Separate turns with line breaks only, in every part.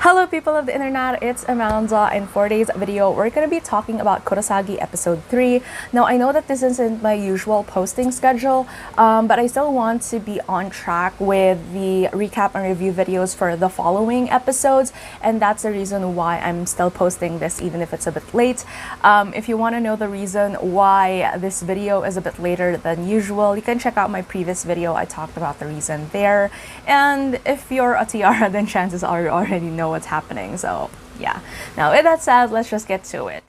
Hello people of the internet, it's Amanda, and for today's video, we're going to be talking about Kurosagi episode 3. Now, I know that this isn't my usual posting schedule, but I still want to be on track with the recap and review videos for the following episodes, and that's the reason why I'm still posting this even if it's a bit late. If you want to know the reason why this video is a bit later than usual, you can check out my previous video. I talked about the reason there, and if you're a tiara, then chances are you already know what's happening. So yeah, now with that said, let's just get to it.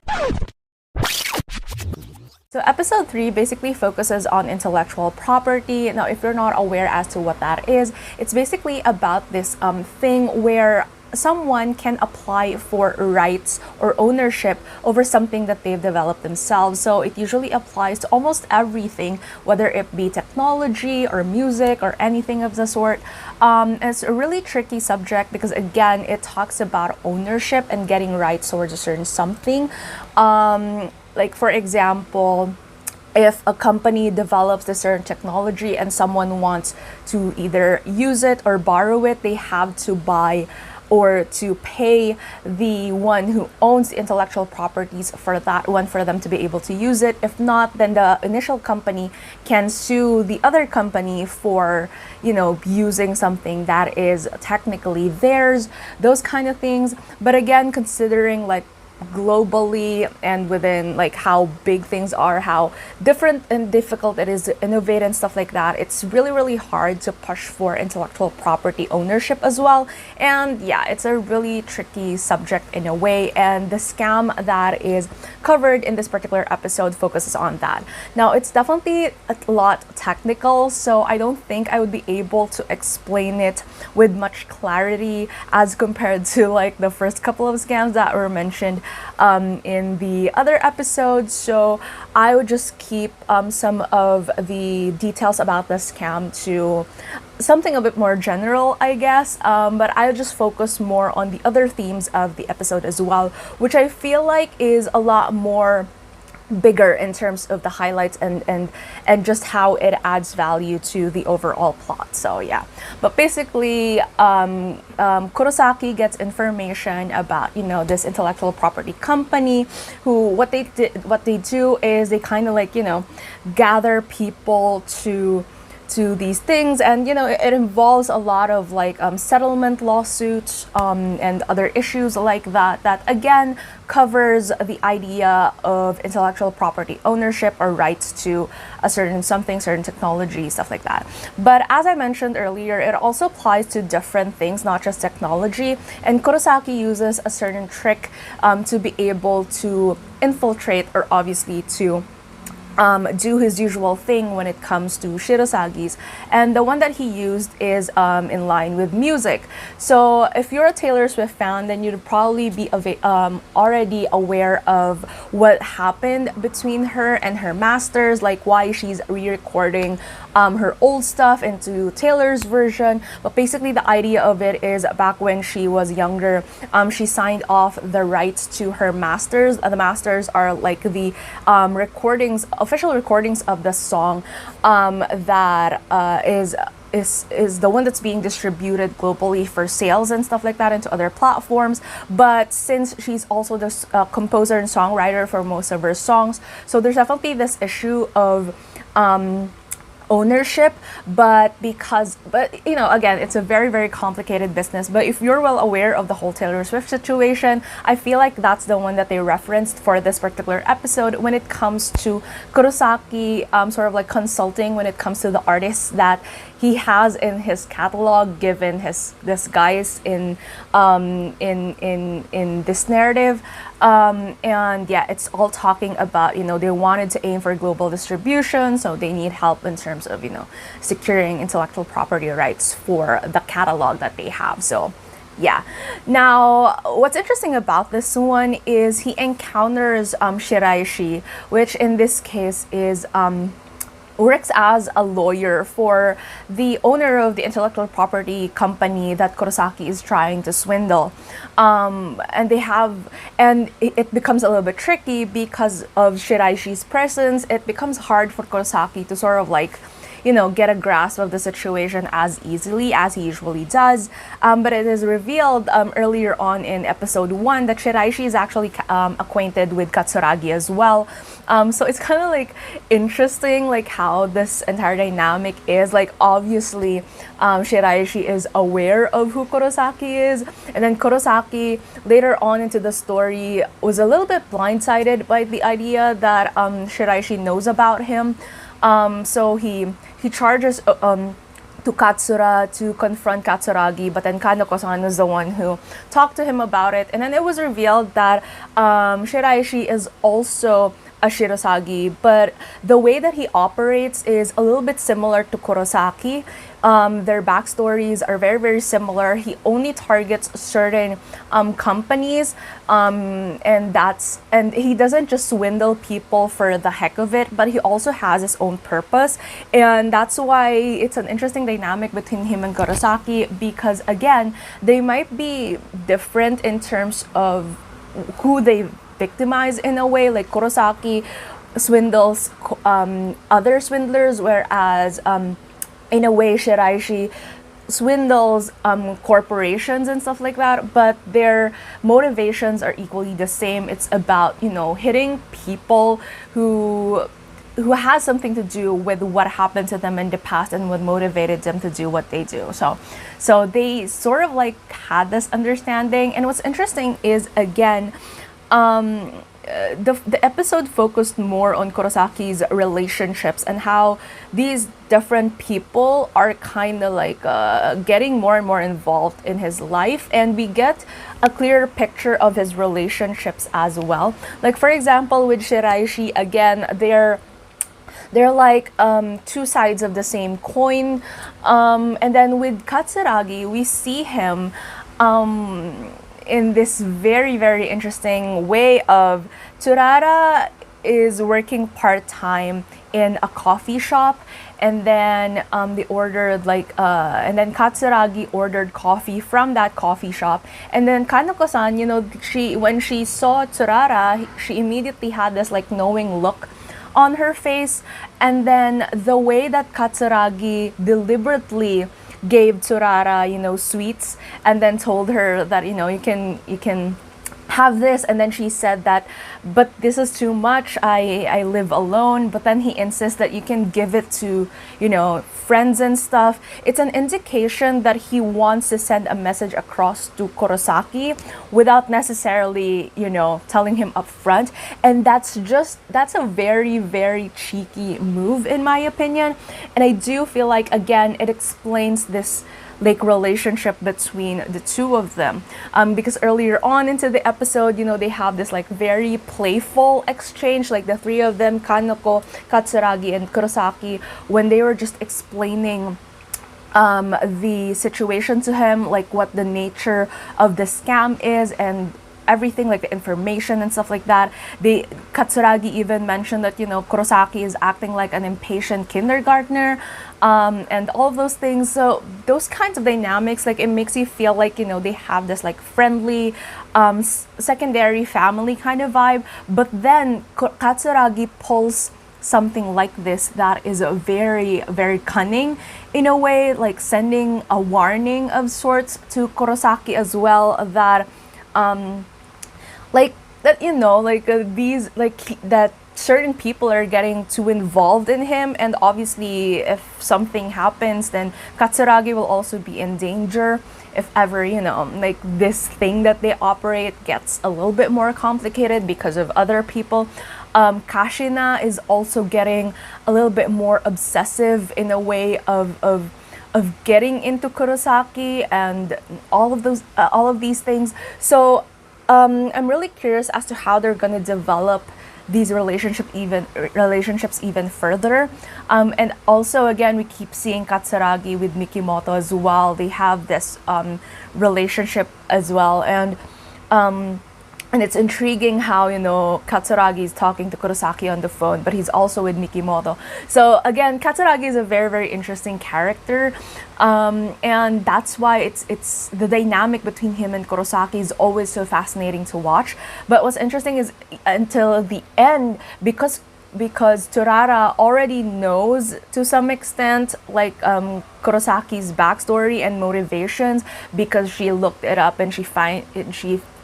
So episode 3 basically focuses on intellectual property. Now, if you're not aware as to what that is, it's basically about this thing where someone can apply for rights or ownership over something that they've developed themselves. So it usually applies to almost everything, whether it be technology or music or anything of the sort. It's a really tricky subject because, again, it talks about ownership and getting rights towards a certain something. Like, for example, if a company develops a certain technology and someone wants to either use it or borrow it, they have to buy or to pay the one who owns the intellectual properties for that one for them to be able to use it. If not, then the initial company can sue the other company for, using something that is technically theirs, those kind of things. But again, considering like globally and within like how big things are, how different and difficult it is to innovate and stuff like that, it's really hard to push for intellectual property ownership as well. And yeah, it's a really tricky subject in a way, and the scam that is covered in this particular episode focuses on that. Now, it's definitely a lot technical, so I don't think I would be able to explain it with much clarity as compared to like the first couple of scams that were mentioned in the other episodes. So I would just keep some of the details about the scam to something a bit more general, I guess, but I'll just focus more on the other themes of the episode as well, which I feel like is a lot more bigger in terms of the highlights and just how it adds value to the overall plot. So yeah, but basically Kurosaki gets information about this intellectual property company who what they do is they kind of like gather people to these things, and it involves a lot of like settlement lawsuits and other issues like that again covers the idea of intellectual property ownership or rights to a certain technology, stuff like that. But as I mentioned earlier, it also applies to different things, not just technology, and Kurosaki uses a certain trick to be able to infiltrate, or obviously to do his usual thing when it comes to Shirosagis, and the one that he used is in line with music. So if you're a Taylor Swift fan, then you'd probably be already aware of what happened between her and her masters, like why she's re-recording her old stuff into Taylor's version. But basically the idea of it is back when she was younger, she signed off the rights to her masters. The masters are like the official recordings of the song that is the one that's being distributed globally for sales and stuff like that into other platforms. But since she's also the composer and songwriter for most of her songs, so there's definitely this issue of ownership, but again, it's a very complicated business. But if you're well aware of the whole Taylor Swift situation, I feel like that's the one that they referenced for this particular episode when it comes to Kurosaki sort of like consulting when it comes to the artists that he has in his catalog, given this guys in this narrative. And yeah, it's all talking about they wanted to aim for global distribution, so they need help in terms of securing intellectual property rights for the catalog that they have. So yeah. Now, what's interesting about this one is he encounters Shiraishi, which in this case is works as a lawyer for the owner of the intellectual property company that Kurosaki is trying to swindle. And it becomes a little bit tricky because of Shiraishi's presence. It becomes hard for Kurosaki to sort of like get a grasp of the situation as easily as he usually does. But it is revealed earlier on in episode 1 that Shiraishi is actually acquainted with Katsuragi as well. So it's kind of like interesting, like how this entire dynamic is. Like obviously, Shiraishi is aware of who Kurosaki is, and then Kurosaki later on into the story was a little bit blindsided by the idea that Shiraishi knows about him. So he charges to Katsura to confront Katsuragi, but then Kaneko-san is the one who talked to him about it, and then it was revealed that Shiraishi is also a Shirosagi, but the way that he operates is a little bit similar to Kurosaki. Their backstories are very, very similar. He only targets certain companies, and he doesn't just swindle people for the heck of it, but he also has his own purpose, and that's why it's an interesting dynamic between him and Kurosaki, because again, they might be different in terms of who they victimize in a way. Like Kurosaki swindles other swindlers, whereas in a way Shiraishi swindles corporations and stuff like that, but their motivations are equally the same. It's about hitting people who has something to do with what happened to them in the past and what motivated them to do what they do. So they sort of like had this understanding. And what's interesting is, again, the episode focused more on Kurosaki's relationships and how these different people are kind of like getting more and more involved in his life, and we get a clearer picture of his relationships as well. Like for example, with Shiraishi, again, they're like two sides of the same coin, and then with Katsuragi, we see him in this very, very interesting way of Tsurara is working part-time in a coffee shop, and then they ordered and then Katsuragi ordered coffee from that coffee shop, and then Kaneko-san, when she saw Tsurara, she immediately had this like knowing look on her face, and then the way that Katsuragi deliberately gave Tsurara, sweets, and then told her that, you can have this, and then she said that, but this is too much, I live alone, but then he insists that you can give it to, friends and stuff. It's an indication that he wants to send a message across to Kurosaki without necessarily, telling him up front. And that's a very, very cheeky move in my opinion. And I do feel like, again, it explains this like relationship between the two of them, because earlier on into the episode, they have this like very playful exchange, like the three of them, Kaneko, Katsuragi, and Kurosaki, when they were just explaining the situation to him, like what the nature of the scam is and everything, like the information and stuff like that. Katsuragi even mentioned that Kurosaki is acting like an impatient kindergartner, and all of those things. So those kinds of dynamics, like it makes you feel like they have this like friendly secondary family kind of vibe. But then Katsuragi pulls something like this that is a very, very cunning in a way, like sending a warning of sorts to Kurosaki as well, that that certain people are getting too involved in him, and obviously if something happens, then Katsuragi will also be in danger if ever like this thing that they operate gets a little bit more complicated because of other people. Kashina is also getting a little bit more obsessive in a way of getting into Kurosaki and all of these things. So I'm really curious as to how they're gonna develop these relationships even further. And also, again, we keep seeing Katsuragi with Mikimoto as well. They have this relationship as well, and it's intriguing how Katsuragi is talking to Kurosaki on the phone, but he's also with Mikimoto. So again, Katsuragi is a very, very interesting character, and that's why it's the dynamic between him and Kurosaki is always so fascinating to watch. But what's interesting is until the end, because because Torara already knows to some extent like Kurosaki's backstory and motivations, because she looked it up and she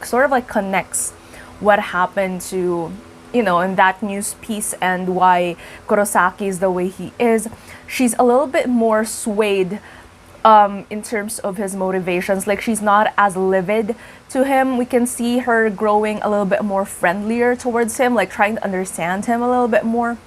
sort of like connects what happened to, you know, in that news piece and why Kurosaki is the way he is. She's a little bit more swayed in terms of his motivations. Like, she's not as livid to him. We can see her growing a little bit more friendlier towards him, like trying to understand him a little bit more.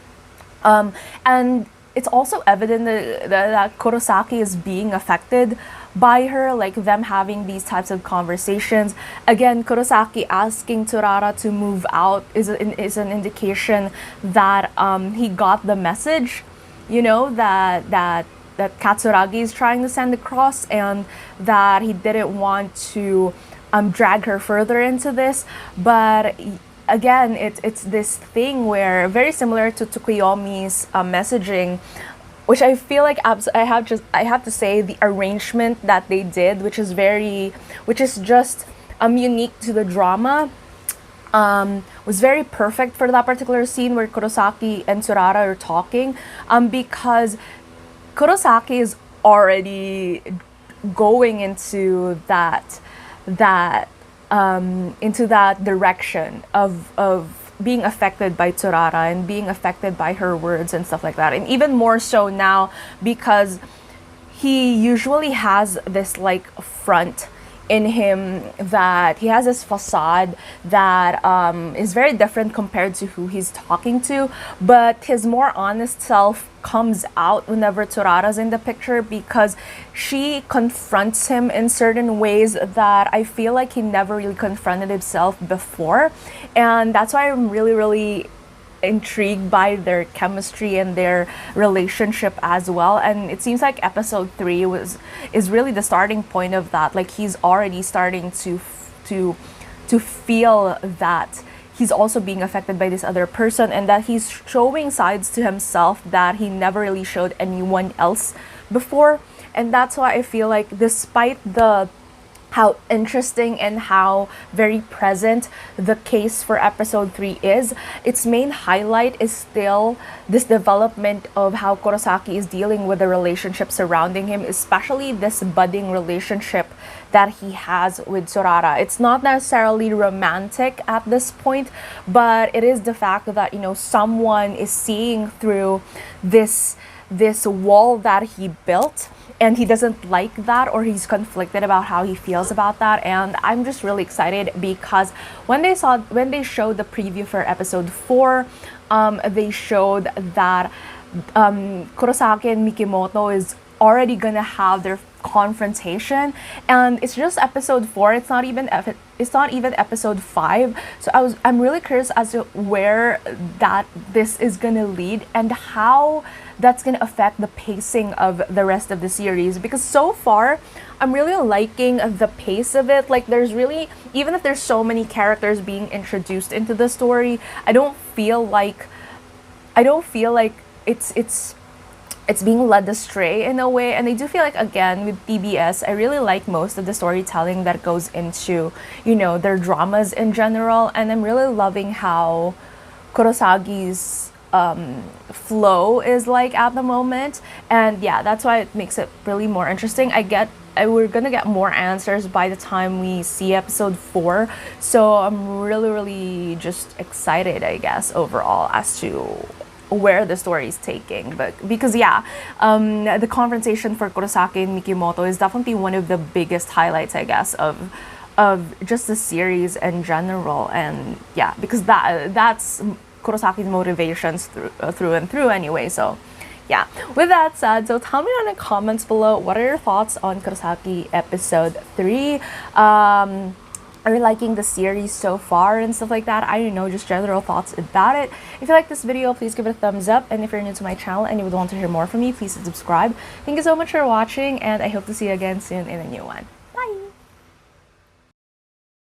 And it's also evident that Kurosaki is being affected by her, like them having these types of conversations. Again, Kurosaki asking Torara to move out is an indication that he got the message, you know, that Katsuragi is trying to send across, and that he didn't want to drag her further into this. But again, it's this thing where, very similar to Tsukuyomi's messaging, which I feel like I have to say the arrangement that they did, which is just unique to the drama, was very perfect for that particular scene where Kurosaki and Tsurara are talking, because Kurosaki is already going into that direction of being affected by Tsurara and being affected by her words and stuff like that. And even more so now, because he usually has this like front in him, that he has this facade that is very different compared to who he's talking to, but his more honest self comes out whenever Tsurara's in the picture, because she confronts him in certain ways that I feel like he never really confronted himself before. And that's why I'm really, really intrigued by their chemistry and their relationship as well. And it seems like episode 3 is really the starting point of that. Like, he's already starting to feel that he's also being affected by this other person, and that he's showing sides to himself that he never really showed anyone else before. And that's why I feel like, despite how interesting and how very present the case for episode 3 is, its main highlight is still this development of how Kurosaki is dealing with the relationship surrounding him, especially this budding relationship that he has with Tsurara. It's not necessarily romantic at this point, but it is the fact that, you know, someone is seeing through this wall that he built, and he doesn't like that, or he's conflicted about how he feels about that. And I'm just really excited, because when they showed the preview for episode 4, they showed that Kurosaki and Mikimoto is already gonna have their confrontation, and it's just episode 4. It's not even episode 5. So I'm really curious as to where this is gonna lead, and how that's gonna affect the pacing of the rest of the series. Because so far, I'm really liking the pace of it. Like, there's really, even if there's so many characters being introduced into the story, I don't feel like it's being led astray in a way. And I do feel like, again, with TBS, I really like most of the storytelling that goes into, you know, their dramas in general. And I'm really loving how Kurosagi's flow is like at the moment. And yeah, that's why it makes it really more interesting. We're gonna get more answers by the time we see episode 4. So I'm really, really just excited, I guess, overall, as to where the story is taking. But because the confrontation for Kurosaki and Mikimoto is definitely one of the biggest highlights, I guess, of just the series in general. And yeah, because that's Kurosaki's motivations through and through anyway. So yeah, with that said, so tell me in the comments below, what are your thoughts on Kurosaki episode 3? Are you liking the series so far and stuff like that? I don't know, just general thoughts about it. If you like this video, please give it a thumbs up. And if you're new to my channel and you would want to hear more from me, please subscribe. Thank you so much for watching, and I hope to see you again soon in a new one.